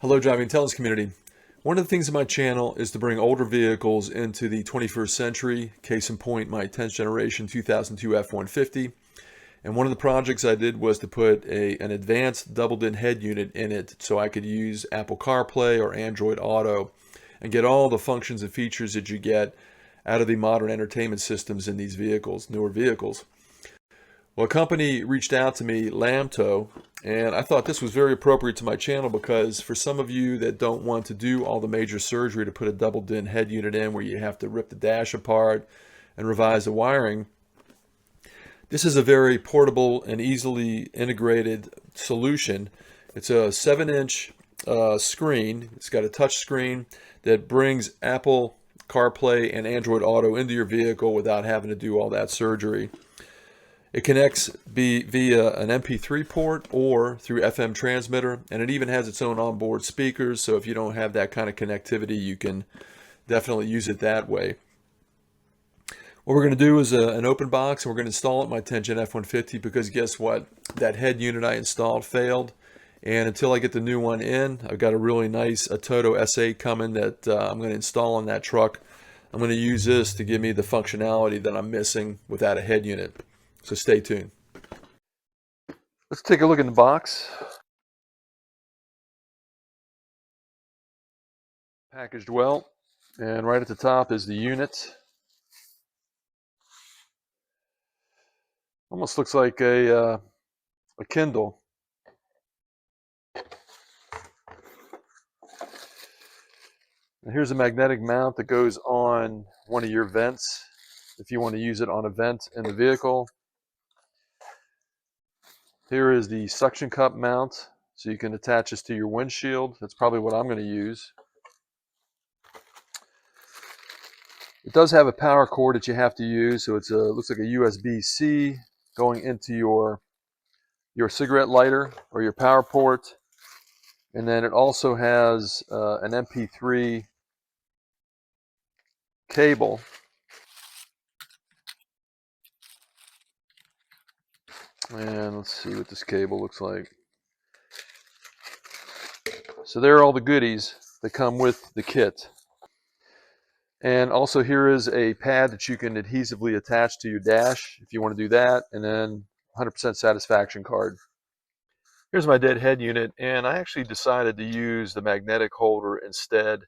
Hello, driving intelligence community. One of the things in my channel is to bring older vehicles into the 21st century. Case in point, my 10th generation 2002 F-150. And one of the projects I did was to put an advanced doubled-in head unit in it so I could use Apple Carplay or Android Auto and get all the functions and features that you get out of the modern entertainment systems in these vehicles, newer vehicles. Well, a company reached out to me, LAMTTO, and I thought this was very appropriate to my channel because for some of you that don't want to do all the major surgery to put a double-din head unit in where you have to rip the dash apart and revise the wiring, this is a very portable and easily integrated solution. It's a 7-inch screen. It's got a touch screen that brings Apple CarPlay and Android Auto into your vehicle without having to do all that surgery. It connects via an MP3 port or through FM transmitter, and it even has its own onboard speakers, so if you don't have that kind of connectivity, you can definitely use it that way. What we're going to do is an open box, and we're going to install it in my 10th Gen F-150 because guess what? That head unit I installed failed, and until I get the new one in, I've got a really nice Toto S8 coming that I'm going to install on that truck. I'm going to use this to give me the functionality that I'm missing without a head unit. So stay tuned. Let's take a look in the box. Packaged well, and right at the top is the unit. Almost looks like a Kindle. And here's a magnetic mount that goes on one of your vents if you want to use it on a vent in the vehicle. Here is the suction cup mount, so you can attach this to your windshield. That's probably what I'm going to use. It does have a power cord that you have to use, so it looks like a USB-C going into your cigarette lighter or your power port. And then it also has an MP3 cable. And let's see what this cable looks like. So there are all the goodies that come with the kit. And also here is a pad that you can adhesively attach to your dash if you want to do that, and then 100% satisfaction card. Here's my dead head unit, and I actually decided to use the magnetic holder instead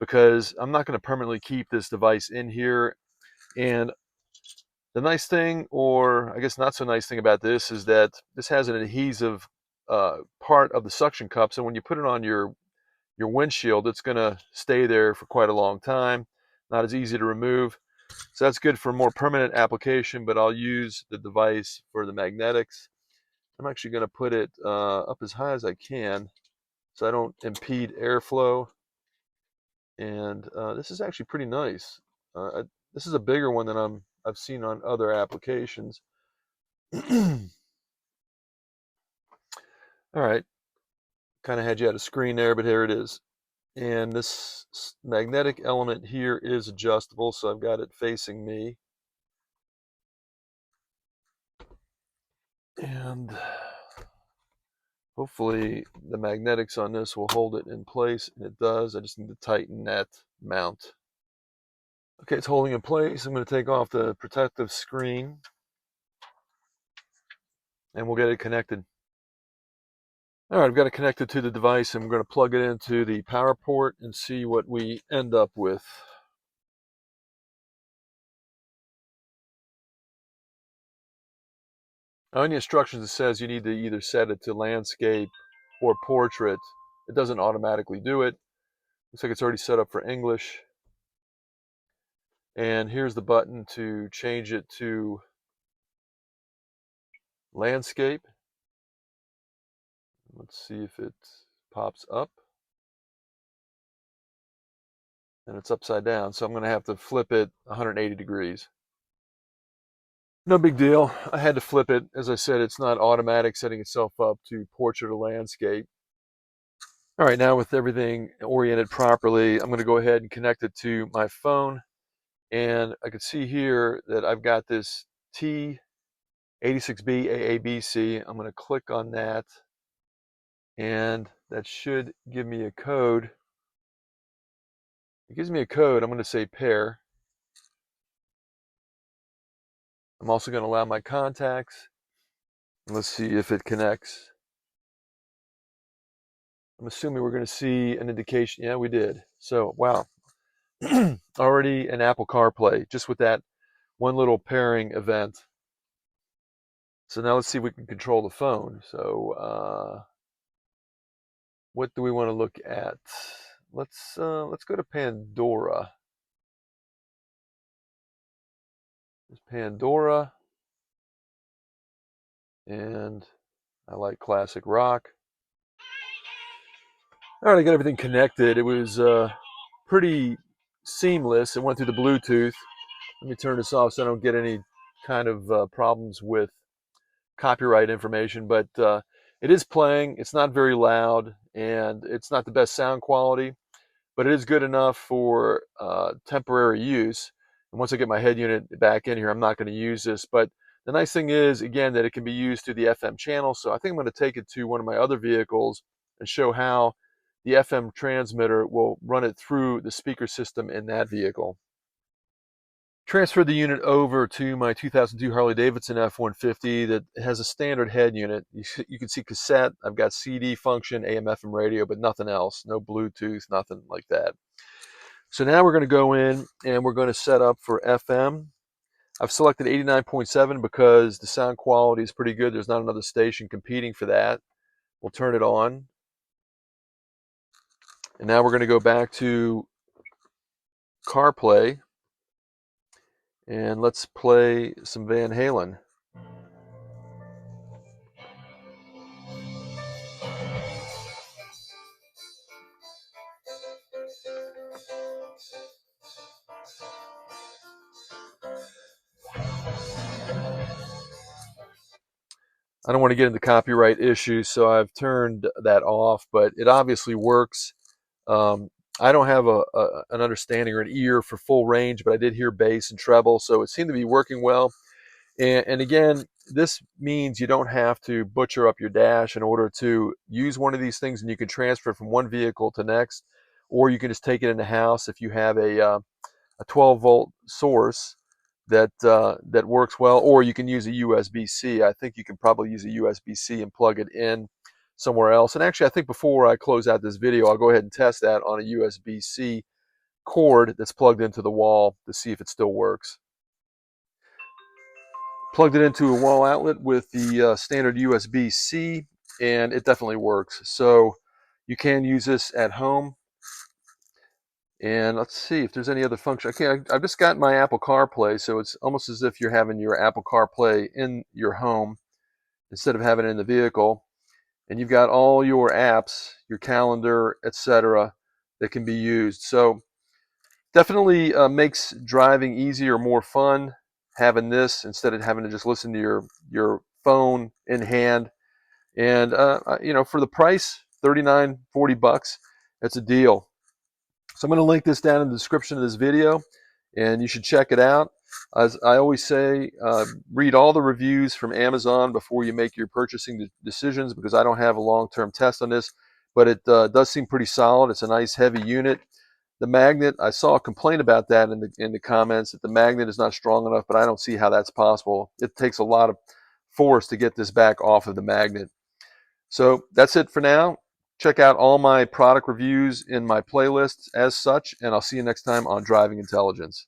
because I'm not going to permanently keep this device in here. And the nice thing, or I guess not so nice thing about this, is that this has an adhesive part of the suction cup, so when you put it on your windshield, it's going to stay there for quite a long time. Not as easy to remove. So that's good for more permanent application, but I'll use the device for the magnetics. I'm actually going to put it up as high as I can so I don't impede airflow. And this is actually pretty nice. This is a bigger one than I've seen on other applications. All right, kind of had you at a screen there, but here it is. And this magnetic element here is adjustable, so I've got it facing me. And hopefully the magnetics on this will hold it in place, and it does. I just need to tighten that mount. Okay, it's holding in place. I'm going to take off the protective screen, and we'll get it connected. All right, I've got it connected to the device, and we're going to plug it into the power port and see what we end up with. Now, in the instructions, it says you need to either set it to landscape or portrait. It doesn't automatically do it. Looks like it's already set up for English. And here's the button to change it to landscape. Let's see if it pops up. And it's upside down, so I'm going to have to flip it 180 degrees. No big deal. I had to flip it. As I said, it's not automatic setting itself up to portrait or landscape. All right, now with everything oriented properly, I'm going to go ahead and connect it to my phone. And I can see here that I've got this T86B AABC. I'm going to click on that, and that should give me a code. It gives me a code. I'm going to say pair. I'm also going to allow my contacts. Let's see if it connects. I'm assuming we're going to see an indication. Yeah, we did. So, wow. Already an Apple CarPlay just with that one little pairing event. So now let's see if we can control the phone. So what do we want to look at? Let's go to Pandora. There's Pandora, and I like classic rock. All right, I got everything connected. It was pretty seamless. It went through the Bluetooth. Let me turn this off so I don't get any kind of problems with copyright information, but it is playing. It's not very loud, and it's not the best sound quality, but it is good enough for temporary use. And once I get my head unit back in here, I'm not going to use this. But the nice thing is, again, that it can be used through the FM channel. So I think I'm going to take it to one of my other vehicles and show how the FM transmitter will run it through the speaker system in that vehicle. Transferred the unit over to my 2002 Harley-Davidson F-150 that has a standard head unit. You can see cassette. I've got CD function, AM/FM radio, but nothing else. No Bluetooth, nothing like that. So now we're going to go in and we're going to set up for FM. I've selected 89.7 because the sound quality is pretty good. There's not another station competing for that. We'll turn it on. And now we're going to go back to CarPlay. And let's play some Van Halen. I don't want to get into copyright issues, so I've turned that off, but it obviously works. I don't have an understanding or an ear for full range, but I did hear bass and treble, so it seemed to be working well. And again, this means you don't have to butcher up your dash in order to use one of these things, and you can transfer it from one vehicle to next, or you can just take it in the house if you have a 12-volt source that works well, or you can use a USB-C. I think you can probably use a USB-C and plug it in somewhere else. And actually, I think before I close out this video, I'll go ahead and test that on a USB-C cord that's plugged into the wall to see if it still works. Plugged it into a wall outlet with the standard USB-C, and it definitely works. So you can use this at home. And let's see if there's any other function. Okay, I've just got my Apple CarPlay, so it's almost as if you're having your Apple CarPlay in your home instead of having it in the vehicle. And you've got all your apps, your calendar, etc., that can be used. So definitely makes driving easier, more fun having this instead of having to just listen to your phone in hand. And for the price, $39, $40, it's a deal. So I'm going to link this down in the description of this video, and you should check it out. As I always say, read all the reviews from Amazon before you make your purchasing decisions, because I don't have a long-term test on this, but it does seem pretty solid. It's a nice heavy unit. The magnet, I saw a complaint about that in the comments, that the magnet is not strong enough, but I don't see how that's possible. It takes a lot of force to get this back off of the magnet. So that's it for now. Check out all my product reviews in my playlists as such, and I'll see you next time on Driving Intelligence.